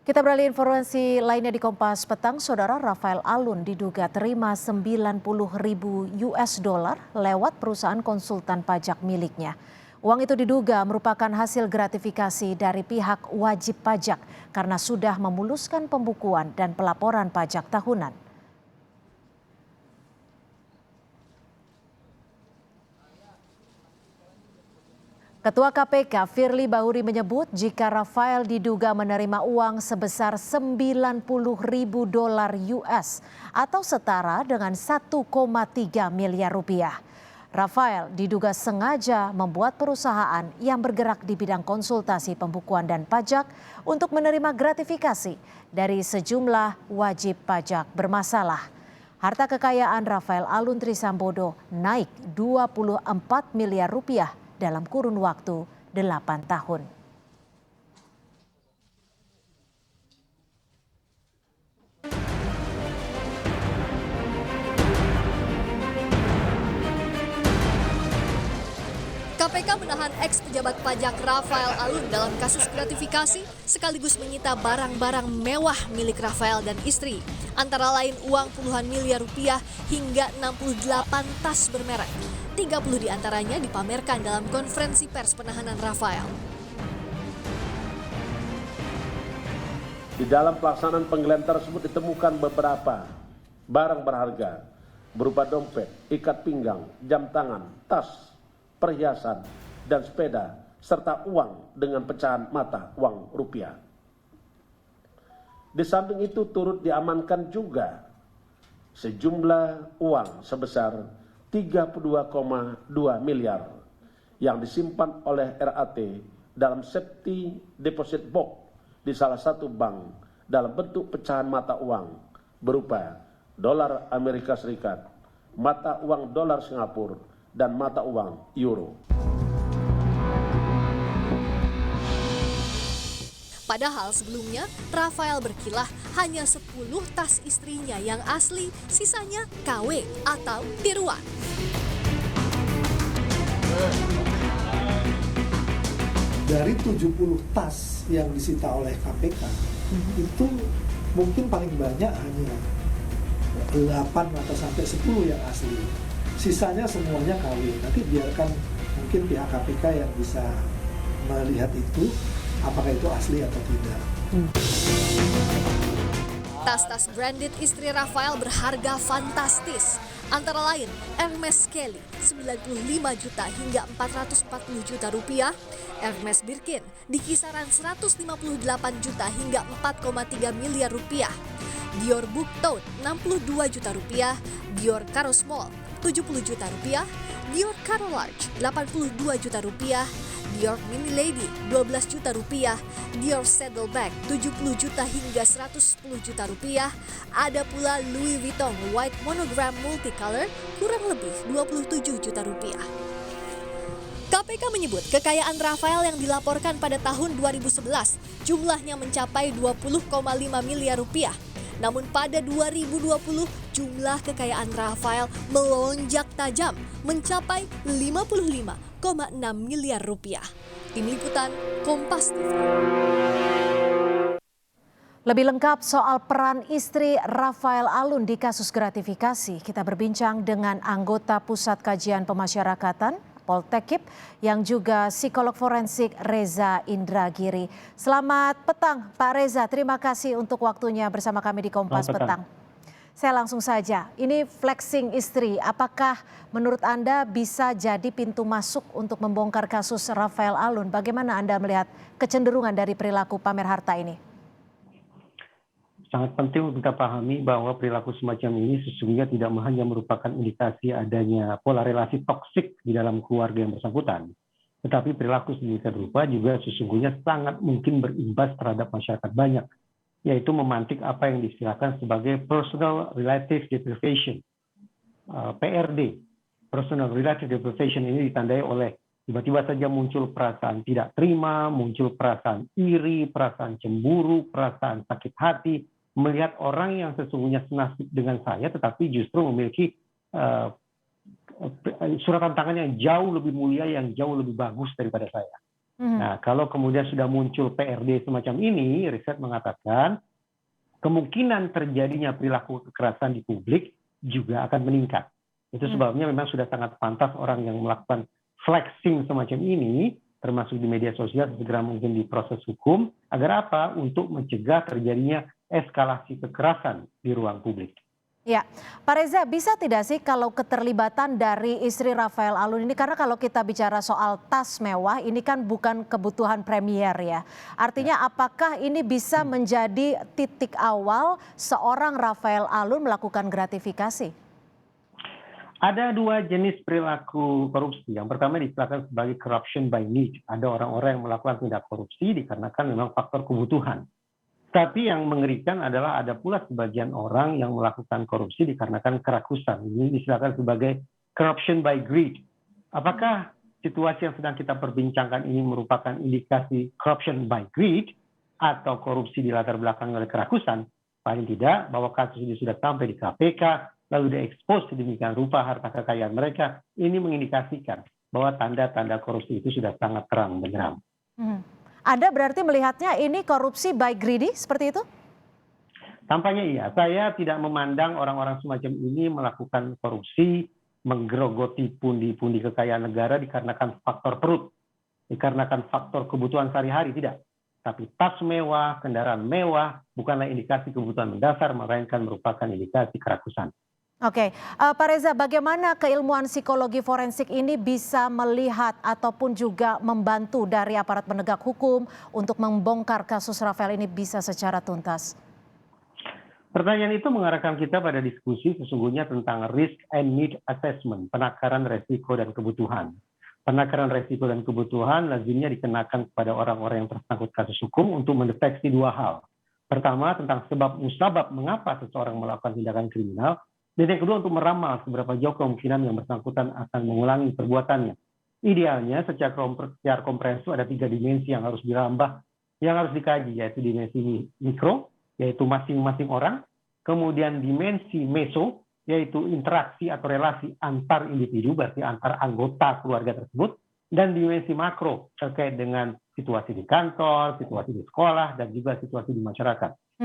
Kita beralih informasi lainnya di Kompas Petang, Saudara Rafael Alun diduga terima 90.000 US dollar lewat perusahaan konsultan pajak miliknya. Uang itu diduga merupakan hasil gratifikasi dari pihak wajib pajak karena sudah memuluskan pembukuan dan pelaporan pajak tahunan. Ketua KPK Firly Bahuri menyebut jika Rafael diduga menerima uang sebesar 90.000 dolar US atau setara dengan 1,3 miliar rupiah. Rafael diduga sengaja membuat perusahaan yang bergerak di bidang konsultasi pembukuan dan pajak untuk menerima gratifikasi dari sejumlah wajib pajak bermasalah. Harta kekayaan Rafael Alun Trisambodo naik 24 miliar rupiah dalam kurun waktu 8 tahun. KPK menahan ex-pejabat pajak Rafael Alun dalam kasus gratifikasi sekaligus menyita barang-barang mewah milik Rafael dan istri. Antara lain uang puluhan miliar rupiah hingga 68 tas bermerek. 30 diantaranya dipamerkan dalam konferensi pers penahanan Rafael. Di dalam pelaksanaan penggeledahan tersebut ditemukan beberapa barang berharga berupa dompet, ikat pinggang, jam tangan, tas, perhiasan, dan sepeda, serta uang dengan pecahan mata uang rupiah. Di samping itu turut diamankan juga sejumlah uang sebesar 32,2 miliar yang disimpan oleh RAT dalam safety deposit box di salah satu bank dalam bentuk pecahan mata uang berupa dolar Amerika Serikat, mata uang dolar Singapura, dan mata uang euro. Padahal sebelumnya Rafael berkilah hanya 10 tas istrinya yang asli, sisanya KW atau tiruan. Dari 70 tas yang disita oleh KPK, itu mungkin paling banyak hanya 8 atau sampai 10 yang asli. Sisanya semuanya KW. Nanti biarkan mungkin pihak KPK yang bisa melihat itu, apakah itu asli atau tidak. Tas-tas branded istri Rafael berharga fantastis. Antara lain Hermes Kelly 95 juta hingga 440 juta rupiah, Hermes Birkin di kisaran 158 juta hingga 4,3 miliar rupiah, Dior Book Tote 62 juta rupiah, Dior Caro Small 70 juta rupiah, Dior Caro Large 82 juta rupiah, Dior Mini Lady 12 juta rupiah, Dior Saddleback 70 juta hingga 110 juta rupiah, ada pula Louis Vuitton White Monogram Multicolor kurang lebih 27 juta rupiah. KPK menyebut kekayaan Rafael yang dilaporkan pada tahun 2011 jumlahnya mencapai 20,5 miliar rupiah. Namun pada 2020 jumlah kekayaan Rafael melonjak tajam mencapai 55,6 miliar rupiah. Tim Liputan Kompas TV. Lebih lengkap soal peran istri Rafael Alun di kasus gratifikasi, kita berbincang dengan anggota Pusat Kajian Pemasyarakatan Poltekip yang juga psikolog forensik Reza Indragiri. Selamat petang Pak Reza, terima kasih untuk waktunya bersama kami di Kompas Petang. Saya langsung saja, ini flexing istri, apakah menurut Anda bisa jadi pintu masuk untuk membongkar kasus Rafael Alun? Bagaimana Anda melihat kecenderungan dari perilaku pamer harta ini? Sangat penting untuk kita pahami bahwa perilaku semacam ini sesungguhnya tidak hanya merupakan indikasi adanya pola relasi toksik di dalam keluarga yang bersangkutan, tetapi perilaku sedemikian rupa juga sesungguhnya sangat mungkin berimbas terhadap masyarakat banyak, yaitu memantik apa yang diistilahkan sebagai personal relative deprivation, PRD. Personal relative deprivation ini ditandai oleh tiba-tiba saja muncul perasaan tidak terima, muncul perasaan iri, perasaan cemburu, perasaan sakit hati, melihat orang yang sesungguhnya senasib dengan saya tetapi justru memiliki suratan tangan yang jauh lebih mulia, yang jauh lebih bagus daripada saya. Nah, kalau kemudian sudah muncul PRD semacam ini, riset mengatakan kemungkinan terjadinya perilaku kekerasan di publik juga akan meningkat. Itu sebabnya memang sudah sangat pantas orang yang melakukan flexing semacam ini, termasuk di media sosial, segera mungkin diproses hukum, agar apa? Untuk mencegah terjadinya eskalasi kekerasan di ruang publik. Ya, Pak Reza, bisa tidak sih kalau keterlibatan dari istri Rafael Alun ini, karena kalau kita bicara soal tas mewah, ini kan bukan kebutuhan premier ya. Artinya apakah ini bisa menjadi titik awal seorang Rafael Alun melakukan gratifikasi? Ada dua jenis perilaku korupsi. Yang pertama diistilahkan sebagai corruption by need. Ada orang-orang yang melakukan tindak korupsi dikarenakan memang faktor kebutuhan. Tapi yang mengerikan adalah ada pula sebagian orang yang melakukan korupsi dikarenakan kerakusan. Ini diistilahkan sebagai corruption by greed. Apakah situasi yang sedang kita perbincangkan ini merupakan indikasi corruption by greed atau korupsi di latar belakang oleh kerakusan? Paling tidak, bahwa kasus ini sudah sampai di KPK, lalu diekspos sedemikian rupa harta kekayaan mereka, ini mengindikasikan bahwa tanda-tanda korupsi itu sudah sangat terang benderang. Anda berarti melihatnya ini korupsi by greedy, seperti itu? Tampaknya iya. Saya tidak memandang orang-orang semacam ini melakukan korupsi, menggerogoti pundi-pundi kekayaan negara dikarenakan faktor perut, dikarenakan faktor kebutuhan sehari-hari, tidak. Tapi tas mewah, kendaraan mewah, bukanlah indikasi kebutuhan mendasar, melainkan merupakan indikasi kerakusan. Oke, Pak Reza, bagaimana keilmuan psikologi forensik ini bisa melihat ataupun juga membantu dari aparat penegak hukum untuk membongkar kasus Rafael ini bisa secara tuntas? Pertanyaan itu mengarahkan kita pada diskusi sesungguhnya tentang risk and need assessment, penakaran resiko dan kebutuhan. Penakaran resiko dan kebutuhan lazimnya dikenakan kepada orang-orang yang tersangkut kasus hukum untuk mendeteksi dua hal. Pertama, tentang sebab musabab mengapa seseorang melakukan tindakan kriminal. Dan yang kedua, untuk meramal seberapa jauh kemungkinan yang bersangkutan akan mengulangi perbuatannya. Idealnya secara komprehensif ada 3 dimensi yang harus dirambah, yang harus dikaji, yaitu dimensi mikro, yaitu masing-masing orang, kemudian dimensi meso, yaitu interaksi atau relasi antar individu, berarti antar anggota keluarga tersebut, dan dimensi makro terkait dengan situasi di kantor, situasi di sekolah, dan juga situasi di masyarakat.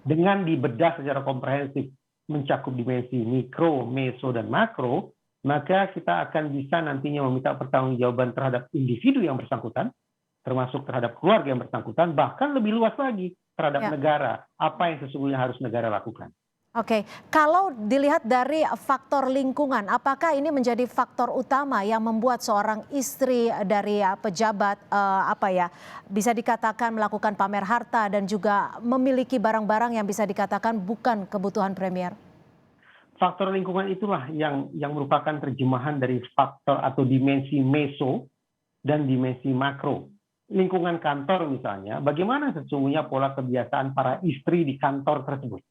Dengan dibedah secara komprehensif, mencakup dimensi mikro, meso, dan makro, maka kita akan bisa nantinya meminta pertanggungjawaban terhadap individu yang bersangkutan, termasuk terhadap keluarga yang bersangkutan, bahkan lebih luas lagi terhadap negara. Apa yang sesungguhnya harus negara lakukan. Oke, kalau dilihat dari faktor lingkungan, apakah ini menjadi faktor utama yang membuat seorang istri dari pejabat bisa dikatakan melakukan pamer harta dan juga memiliki barang-barang yang bisa dikatakan bukan kebutuhan premier? Faktor lingkungan itulah yang merupakan terjemahan dari faktor atau dimensi meso dan dimensi makro. Lingkungan kantor misalnya, bagaimana sesungguhnya pola kebiasaan para istri di kantor tersebut?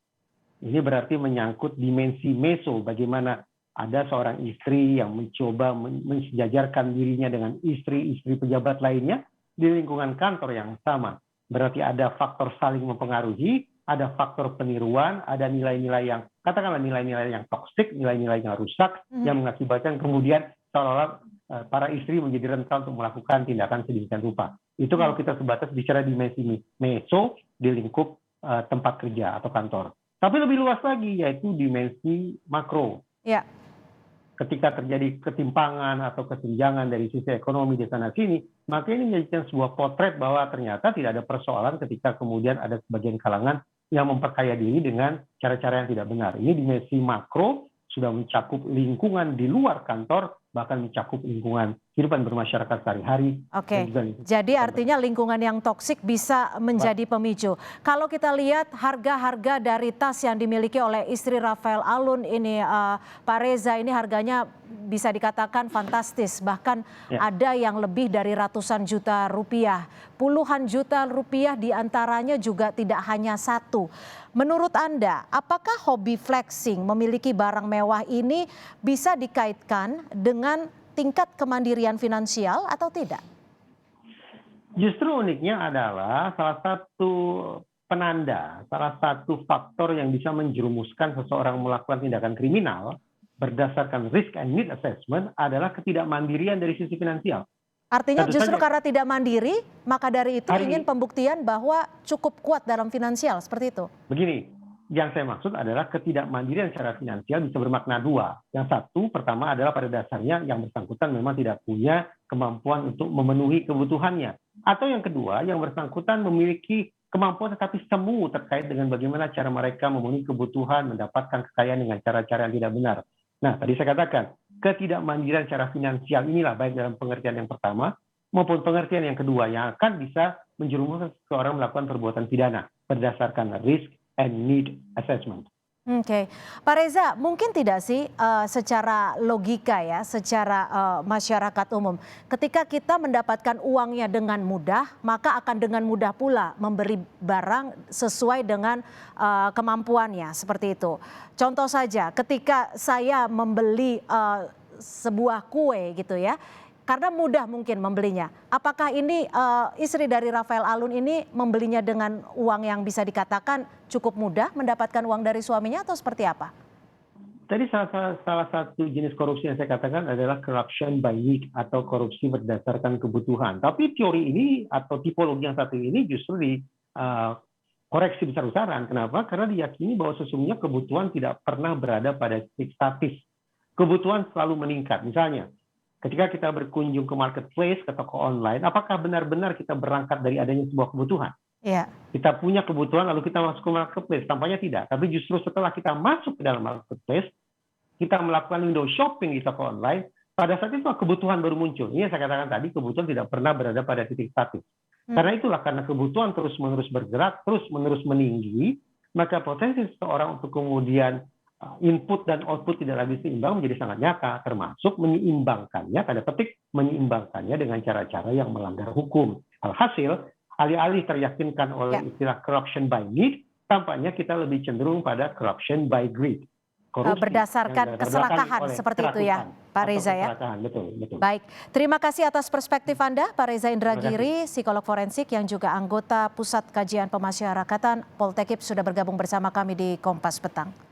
Ini berarti menyangkut dimensi meso, bagaimana ada seorang istri yang mencoba mensejajarkan dirinya dengan istri-istri pejabat lainnya di lingkungan kantor yang sama. Berarti ada faktor saling mempengaruhi, ada faktor peniruan, ada nilai-nilai yang, katakanlah nilai-nilai yang toksik, nilai-nilai yang rusak, yang mengakibatkan kemudian seolah-olah para istri menjadi rentan untuk melakukan tindakan sedemikian rupa. Itu kalau kita sebatas bicara dimensi meso di lingkup tempat kerja atau kantor. Tapi lebih luas lagi, yaitu dimensi makro. Ya. Ketika terjadi ketimpangan atau kesenjangan dari sisi ekonomi di sana-sini, maka ini menjadikan sebuah potret bahwa ternyata tidak ada persoalan ketika kemudian ada sebagian kalangan yang memperkaya diri dengan cara-cara yang tidak benar. Ini dimensi makro, sudah mencakup lingkungan di luar kantor, bahkan mencakup lingkungan kehidupan bermasyarakat sehari-hari. Oke, jadi artinya lingkungan yang toksik bisa menjadi pemicu. Kalau kita lihat harga-harga dari tas yang dimiliki oleh istri Rafael Alun ini, Pak Reza, ini harganya bisa dikatakan fantastis. Bahkan ada yang lebih dari ratusan juta rupiah. Puluhan juta rupiah diantaranya juga tidak hanya satu. Menurut Anda, apakah hobi flexing memiliki barang mewah ini bisa dikaitkan dengan tingkat kemandirian finansial atau tidak? Justru uniknya adalah salah satu penanda, salah satu faktor yang bisa menjerumuskan seseorang melakukan tindakan kriminal berdasarkan risk and need assessment adalah ketidakmandirian dari sisi finansial. Artinya Tentu justru saja karena tidak mandiri, maka dari itu hari ingin pembuktian bahwa cukup kuat dalam finansial, seperti itu. begini, yang saya maksud adalah ketidakmandirian secara finansial bisa bermakna dua. Yang satu, pertama adalah pada dasarnya yang bersangkutan memang tidak punya kemampuan untuk memenuhi kebutuhannya. Atau yang kedua, yang bersangkutan memiliki kemampuan tetapi semu terkait dengan bagaimana cara mereka memenuhi kebutuhan, mendapatkan kekayaan dengan cara-cara yang tidak benar. Nah, tadi saya katakan, ketidakmandirian secara finansial inilah baik dalam pengertian yang pertama maupun pengertian yang kedua yang akan bisa menjerumuskan seseorang melakukan perbuatan pidana berdasarkan risk and need assessment. Oke, Pak Reza, mungkin tidak sih secara logika ya, secara masyarakat umum, ketika kita mendapatkan uangnya dengan mudah, maka akan dengan mudah pula memberi barang sesuai dengan kemampuannya, seperti itu. Contoh saja, ketika saya membeli sebuah kue gitu ya, karena mudah mungkin membelinya. Apakah ini istri dari Rafael Alun ini membelinya dengan uang yang bisa dikatakan cukup mudah mendapatkan uang dari suaminya atau seperti apa? Tadi salah satu jenis korupsi yang saya katakan adalah corruption by need atau korupsi berdasarkan kebutuhan. Tapi teori ini atau tipologi yang satu ini justru koreksi besar-besaran. Kenapa? Karena diyakini bahwa sesungguhnya kebutuhan tidak pernah berada pada titik statis. Kebutuhan selalu meningkat. Misalnya, ketika kita berkunjung ke marketplace, ke toko online, apakah benar-benar kita berangkat dari adanya sebuah kebutuhan? Iya. Kita punya kebutuhan lalu kita masuk ke marketplace, tampaknya tidak. Tapi justru setelah kita masuk ke dalam marketplace, kita melakukan window shopping di toko online, pada saat itu kebutuhan baru muncul. Ini yang saya katakan tadi, kebutuhan tidak pernah berada pada titik statis. Karena itulah, karena kebutuhan terus-menerus bergerak, terus-menerus meninggi, maka potensi seseorang untuk kemudian input dan output tidak lagi seimbang menjadi sangat nyata, termasuk menyeimbangkannya, tanda petik menyeimbangkannya dengan cara-cara yang melanggar hukum. Alhasil, alih-alih teryakinkan oleh istilah corruption by need, tampaknya kita lebih cenderung pada corruption by greed. Korupsi berdasarkan keserakahan seperti itu ya, Pak Reza ya. Betul, betul. Baik, terima kasih atas perspektif Anda, Pak Reza Indragiri, psikolog forensik yang juga anggota Pusat Kajian Pemasyarakatan Poltekip sudah bergabung bersama kami di Kompas Petang.